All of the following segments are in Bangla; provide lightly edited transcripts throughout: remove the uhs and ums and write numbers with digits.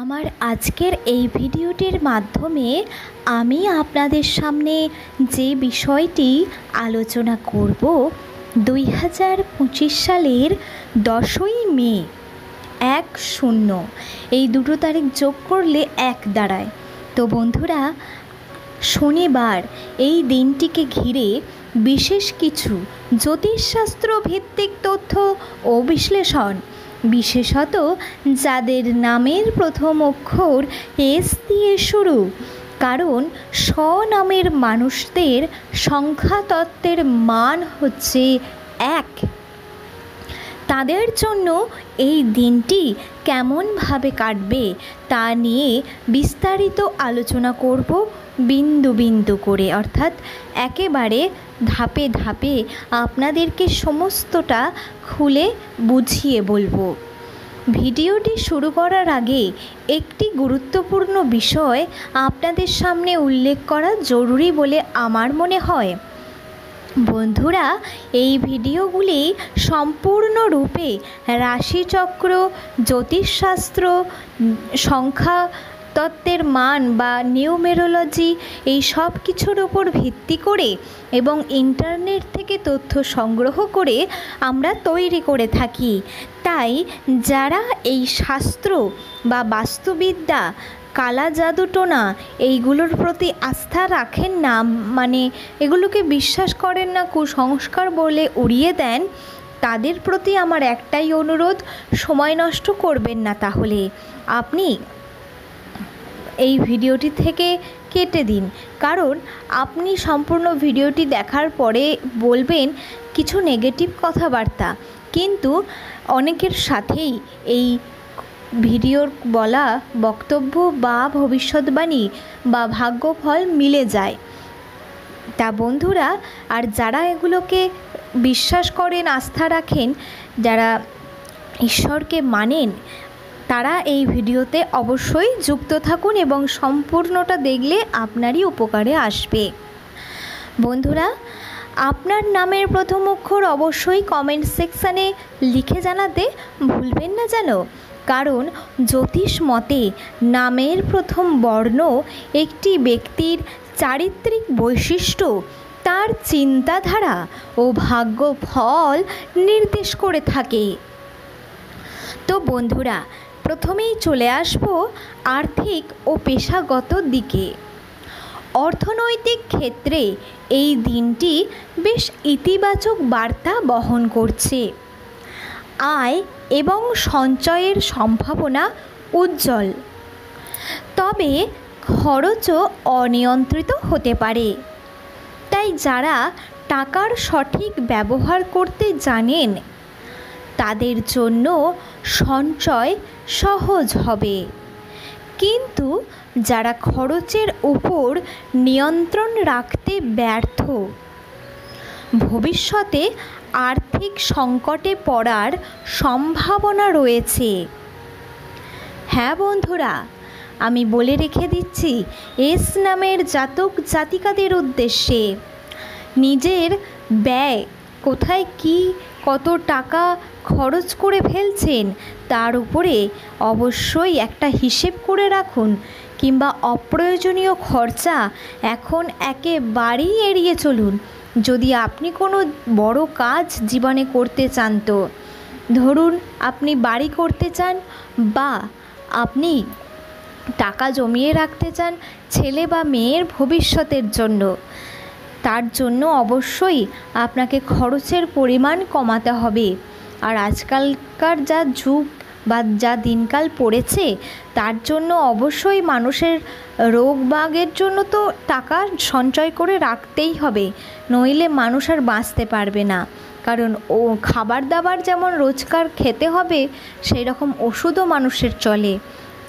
আমার আজকের এই ভিডিওটির মাধ্যমে আমি আপনাদের সামনে যে বিষয়টি আলোচনা করব 2025 সালের 10ই মে 10 এই দুটো তারিখ যোগ করলে 1 দাঁড়ায়। তো বন্ধুরা, শনিবার এই দিনটিকে ঘিরে বিশেষ কিছু জ্যোতিষশাস্ত্র ভিত্তিক তথ্য ও বিশ্লেষণ, বিশেষত যাদের নামের প্রথম অক্ষর এস দিয়ে শুরু, কারণ স্বনামের মানুষদের সংখ্যাতত্ত্বের মান হচ্ছে 1। তাদের জন্য এই দিনটি কেমনভাবে কাটবে তা নিয়ে বিস্তারিত আলোচনা করব, বিন্দু বিন্দু করে, অর্থাৎ একেবারে ধাপে ধাপে আপনাদেরকে সমস্তটা খুলে বুঝিয়ে বলবো। ভিডিওটি শুরু করার আগে একটি গুরুত্বপূর্ণ বিষয় আপনাদের সামনে উল্লেখ করা জরুরি বলে আমার মনে হয়। বন্ধুরা, এই ভিডিওগুলি সম্পূর্ণরূপে রাশিচক্র, জ্যোতিষশাস্ত্র, সংখ্যাতত্ত্বের মান বা নিউমেরোলজি এই সব কিছুর উপর ভিত্তি করে এবং ইন্টারনেট থেকে তথ্য সংগ্রহ করে আমরা তৈরি করে থাকি। তাই যারা এই শাস্ত্র বা বাস্তুবিদ্যা, কালা জাদুটোনা এইগুলোর প্রতি আস্থা রাখেন না, মানে এগুলোকে বিশ্বাস করেন না, কুসংস্কার বলে উড়িয়ে দেন, তাদের প্রতি আমার একটাই অনুরোধ, সময় নষ্ট করবেন না। তাহলে আপনি এই ভিডিওটি থেকে কেটে দিন, কারণ আপনি সম্পূর্ণ ভিডিওটি দেখার পরে বলবেন কিছু নেগেটিভ কথাবার্তা, কিন্তু অনেকের সাথেই এই ভিডিওর বলা বক্তব্য বা ভবিষ্যৎবাণী বা ভাগ্যফল মিলে যায়। তা বন্ধুরা, আর যারা এগুলোকে বিশ্বাস করেন, আস্থা রাখেন, যারা ঈশ্বরকে মানেন, তারা এই ভিডিওতে অবশ্যই যুক্ত থাকুন এবং সম্পূর্ণটা দেখলে আপনারই উপকারে আসবে। বন্ধুরা, আপনার নামের প্রথম অক্ষর অবশ্যই কমেন্ট সেকশানে লিখে জানাতে ভুলবেন না যেন, কারণ জ্যোতিষ মতে নামের প্রথম বর্ণ একটি ব্যক্তির চারিত্রিক বৈশিষ্ট্য, তার চিন্তাধারা ও ভাগ্যফল নির্দেশ করে থাকে। তো বন্ধুরা, প্রথমেই চলে আসব আর্থিক ও পেশাগত দিকে। অর্থনৈতিক ক্ষেত্রে এই দিনটি বেশ ইতিবাচক বার্তা বহন করছে। আয় এবং সঞ্চয়ের সম্ভাবনা উজ্জ্বল, তবে খরচও অনিয়ন্ত্রিত হতে পারে। তাই যারা টাকার সঠিক ব্যবহার করতে জানেন, তাদের জন্য সঞ্চয় সহজ হবে। কিন্তু যারা খরচের উপর নিয়ন্ত্রণ রাখতে ব্যর্থ, ভবিষ্যতে আর্থিক সংকটে পড়ার সম্ভাবনা রয়েছে। হ্যাঁ বন্ধুরা, আমি বলে রেখে দিচ্ছি, এস নামের জাতক জাতিকাদের উদ্দেশ্যে নিজের ব্যয় কোথায় কত টাকা খরচ করে ফেলছেন তার উপরে অবশ্যই একটা হিসেব করে রাখুন, কিংবা অপ্রয়োজনীয় খরচা এখন একেবারেই এড়িয়ে চলুন। যদি আপনি কোনো বড় কাজ জীবনে করতে চান, তো ধরুন আপনি বাড়ি করতে চান বা আপনি টাকা জমিয়ে রাখতে চান ছেলে বা মেয়ের ভবিষ্যতের জন্য, তার জন্য অবশ্যই আপনাকে খরচের পরিমাণ কমাতে হবে। আর আজকালকার যা যুগ বা যা দিনকাল পড়েছে, তার জন্য অবশ্যই মানুষের রোগ বাগের জন্য তো টাকা সঞ্চয় করে রাখতেই হবে, নইলে মানুষ আর বাঁচতে পারবে না। কারণ খাবার দাবার যেমন রোজকার খেতে হবে, সেই রকম ওষুধও মানুষের চলে।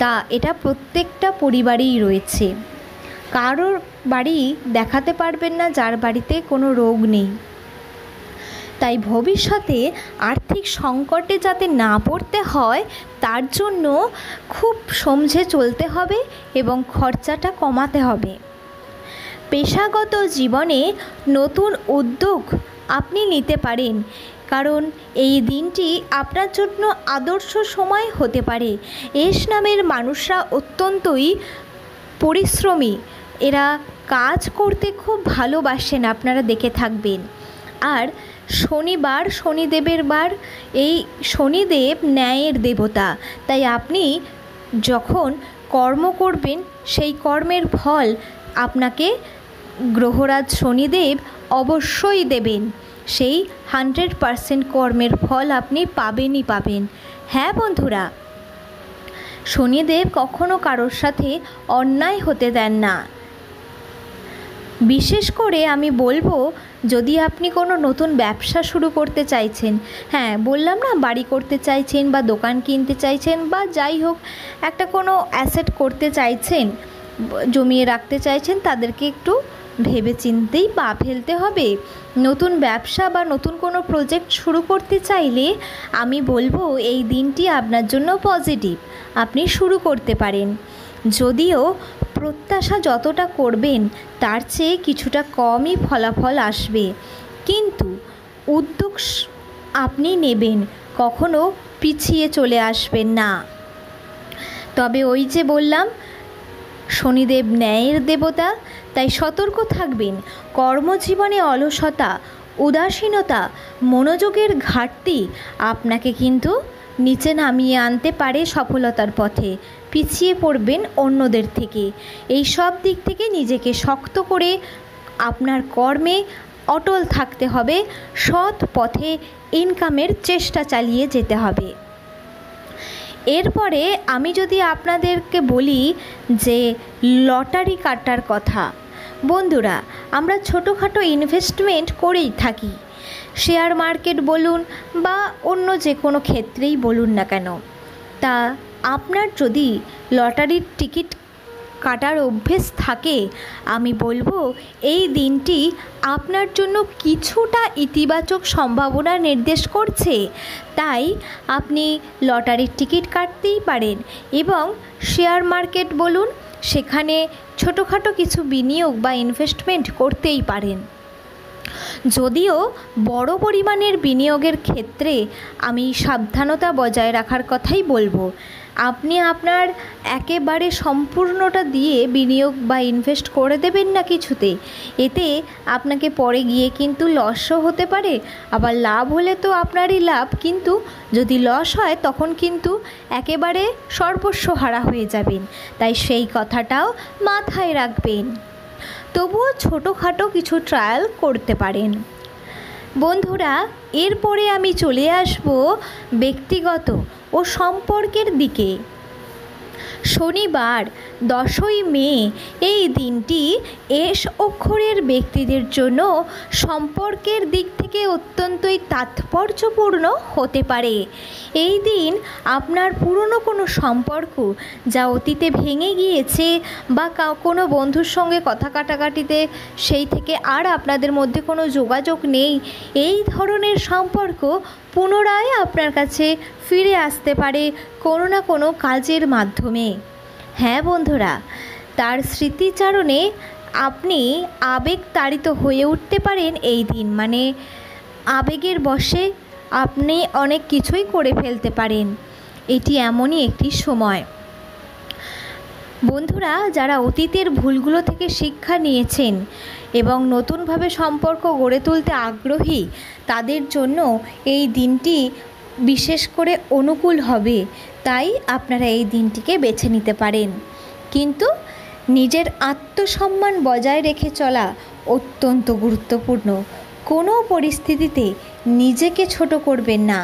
তা এটা প্রত্যেকটা পরিবারেই রয়েছে। কারোর বাড়ি দেখাতে পারবেন না যার বাড়িতে কোনো রোগ নেই। তাই ভবিষ্যতে আর্থিক সংকটে যাতে না পড়তে হয়, তার জন্য খুব সমঝে চলতে হবে এবং খরচাটা কমাতে হবে। পেশাগত জীবনে নতুন উদ্যোগ আপনি নিতে পারেন, কারণ এই দিনটি আপনার জন্য আদর্শ সময় হতে পারে। এস নামের মানুষরা অত্যন্তই পরিশ্রমী, এরা কাজ করতে খুব ভালোবাসেন, আপনারা দেখে থাকবেন। আর শনিবার শনিদেবের বার, এই শনিদেব ন্যায়ের দেবতা, তাই আপনি যখন কর্ম করবেন সেই কর্মের ফল আপনাকে গ্রহরাজ শনিদেব অবশ্যই দেবেন। সেই 100% কর্মের ফল আপনি পাবেনই পাবেন। হ্যাঁ বন্ধুরা, শনিদেব কখনো কারোর সাথে অন্যায় হতে দেন না। বিশেষ করে আমি বলবো, যদি আপনি কোনো নতুন ব্যবসা শুরু করতে চাইছেন, হ্যাঁ বললাম না, বাড়ি করতে চাইছেন বা দোকান কিনতে চাইছেন বা যাই হোক একটা কোনো অ্যাসেট করতে চাইছেন, জমিয়ে রাখতে চাইছেন, তাদেরকে একটু ভেবে চিন্তেই পা ফেলতে হবে। নতুন ব্যবসা বা নতুন কোনো প্রজেক্ট শুরু করতে চাইলে আমি বলবো এই দিনটি আপনার জন্য পজিটিভ, আপনি শুরু করতে পারেন। যদিও প্রত্যাশা যতটা করবেন তার চেয়ে কিছুটা কমই ফলাফল আসবে, কিন্তু উদ্যোগ আপনি নেবেন, কখনো পিছিয়ে চলে আসবেন না। তবে ওই যে বললাম, শনিদেব ন্যায়ের দেবতা, তাই সতর্ক থাকবেন। কর্মজীবনে অলসতা, উদাসীনতা, মনোযোগের ঘাটতি আপনাকে কিন্তু নিচে নামিয়ে আনতে পারে সফলতার পথে, পিছিয়ে পড়বেন অন্যদের থেকে। এই সব দিক থেকে নিজেকে শক্ত করে আপনার কর্মে অটল থাকতে হবে, সৎ পথে ইনকামের চেষ্টা চালিয়ে যেতে হবে। এরপরে আমি যদি আপনাদেরকে বলি যে লটারি কাটার কথা, বন্ধুরা আমরা ছোটোখাটো ইনভেস্টমেন্ট করেই থাকি, শেয়ার মার্কেট বলুন বা অন্য যে কোনো ক্ষেত্রেই বলুন না কেন। তা আপনার যদি লটারির টিকিট কাটার অভ্যেস থাকে, আমি বলবো এই দিনটি আপনার জন্য কিছুটা ইতিবাচক সম্ভাবনা নির্দেশ করছে, তাই আপনি লটারির টিকিট কাটতেই পারেন। এবং শেয়ার মার্কেট বলুন, সেখানে ছোটোখাটো কিছু বিনিয়োগ বা ইনভেস্টমেন্ট করতেই পারেন। যদিও বড় পরিমাণের বিনিয়োগের ক্ষেত্রে আমি সাবধানতা বজায় রাখার কথাই বলবো। আপনি আপনার একেবারে সম্পূর্ণটা দিয়ে বিনিয়োগ বা ইনভেস্ট করে দেবেন না কিছুতে, এতে আপনাকে পরে গিয়ে কিন্তু লসও হতে পারে, আবার লাভ হলে তো আপনারই লাভ, কিন্তু যদি লস হয় তখন কিন্তু একেবারে সর্বস্ব হারা হয়ে যাবেন, তাই সেই কথাটাও মাথায় রাখবেন। তবুও ছোটোখাটো কিছু ট্রায়াল করতে পারেন। বন্ধুরা এরপরে আমি চলে আসব ব্যক্তিগত ও সম্পর্কের দিকে। শনিবার 10ই মে এই দিনটি এস অক্ষরের ব্যক্তিদের জন্য সম্পর্কের দিক থেকে অত্যন্তই তাৎপর্যপূর্ণ হতে পারে। এই দিন আপনার পুরনো কোনো সম্পর্ক যা অতীতে ভেঙে গিয়েছে বা কোনো বন্ধুর সঙ্গে কথা কাটাকাটিতে সেই থেকে আর আপনাদের মধ্যে কোনো যোগাযোগ নেই, এই ধরনের সম্পর্ক পুনরায় আপনার কাছে ফিরে আসতে পারে কোনো না কোনো কাজের মাধ্যমে। হ্যাঁ বন্ধুরা, তার স্মৃতিচারণে আপনি আবেগতাড়িত হয়ে উঠতে পারেন এই দিন, মানে আবেগের বশে আপনি অনেক কিছুই করে ফেলতে পারেন। এটি এমনই একটি সময়। বন্ধুরা যারা অতীতের ভুলগুলো থেকে শিক্ষা নিয়েছেন এবং নতুনভাবে সম্পর্ক গড়ে তুলতে আগ্রহী, তাদের জন্য এই দিনটি বিশেষ করে অনুকূল হবে, তাই আপনারা এই দিনটিকে বেছে নিতে পারেন। কিন্তু নিজের আত্মসম্মান বজায় রেখে চলা অত্যন্ত গুরুত্বপূর্ণ। কোনো পরিস্থিতিতে নিজেকে ছোট করবেন না,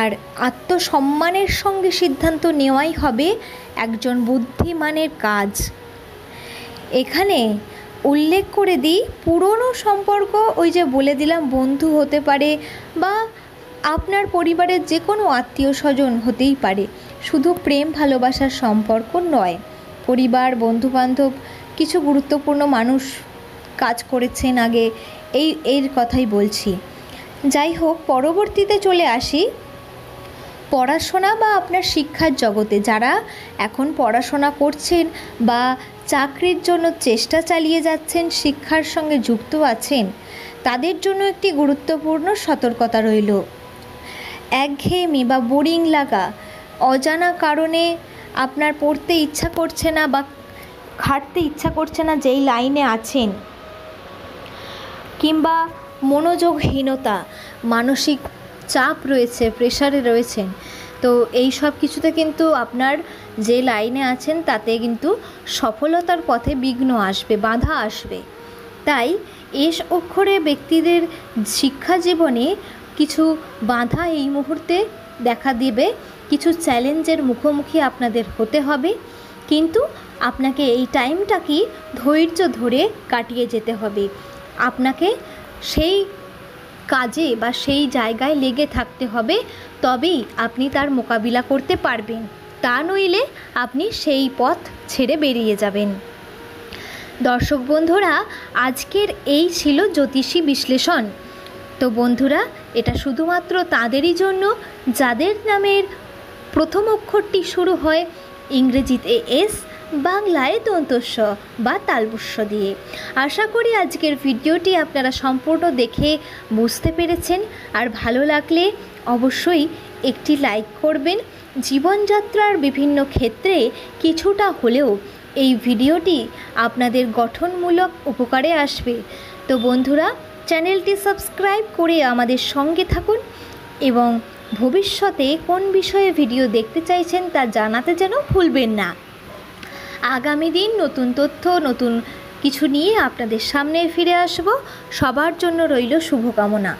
আর আত্মসম্মানের সঙ্গে সিদ্ধান্ত নেওয়াই হবে একজন বুদ্ধিমানের কাজ। এখানে উল্লেখ করে দিই, পুরনো সম্পর্ক ওই যে বলে দিলাম বন্ধু হতে পারে বা আপনার পরিবারের যে কোনো আত্মীয় স্বজন হতেই পারে, শুধু প্রেম ভালোবাসার সম্পর্ক নয়, পরিবার বন্ধুবান্ধব কিছু গুরুত্বপূর্ণ মানুষ কাজ করেছেন আগে, এর কথাই বলছি। যাই হোক, পরবর্তীতে চলে আসি পড়াশোনা বা আপনার শিক্ষার জগতে যারা এখন পড়াশোনা করছেন বা চাকরির জন্য চেষ্টা চালিয়ে যাচ্ছেন, শিক্ষার সঙ্গে যুক্ত আছেন, তাদের জন্য একটি গুরুত্বপূর্ণ সতর্কতা রইল। একঘেয়েমি বা বোরিং লাগা, অজানা কারণে আপনার পড়তে ইচ্ছা করছে না বা খাটতে ইচ্ছা করছে না যেই লাইনে আছেন, কিংবা মনোযোগহীনতা, মানসিক চাপ রয়েছে, প্রেশারে রয়েছেন, তো এই সব কিছুতে কিন্তু আপনার যে লাইনে আছেন তাতে কিন্তু সফলতার পথে বিঘ্ন আসবে, বাধা আসবে। তাই এস অক্ষরে ব্যক্তিদের শিক্ষা জীবনে কিছু বাধা এই মুহূর্তে দেখা দেবে, কিছু চ্যালেঞ্জের মুখোমুখি আপনাদের হতে হবে, কিন্তু আপনাকে এই টাইমটাকে ধৈর্য ধরে কাটিয়ে যেতে হবে। আপনাকে সেই কাজে বা সেই জায়গায় লেগে থাকতে হবে, তবেই আপনি তার মোকাবিলা করতে পারবেন। তা নইলে আপনি সেই পথ ছেড়ে বেরিয়ে যাবেন। দর্শক বন্ধুরা, আজকের এই ছিল জ্যোতিষী বিশ্লেষণ। তো বন্ধুরা, এটা শুধুমাত্র তাদেরই জন্য যাদের নামের প্রথম অক্ষরটি শুরু হয় ইংরেজিতে এস, বাংলায় দন্তস্ব বা তালবস্য দিয়ে। আশা করি আজকের ভিডিওটি আপনারা সম্পূর্ণ দেখে বুঝতে পেরেছেন, আর ভালো লাগলে অবশ্যই একটি লাইক করবেন। জীবনযাত্রার বিভিন্ন ক্ষেত্রে কিছুটা হলেও এই ভিডিওটি আপনাদের গঠনমূলক উপকারে আসবে। তো বন্ধুরা, চ্যানেলটি সাবস্ক্রাইব করে আমাদের সঙ্গে থাকুন এবং ভবিষ্যতে কোন বিষয়ে ভিডিও দেখতে চাইছেন তা জানাতে যেন ভুলবেন না। আগামী দিন নতুন তথ্য, নতুন কিছু নিয়ে আপনাদের সামনে ফিরে আসব। সবার জন্য রইল শুভকামনা।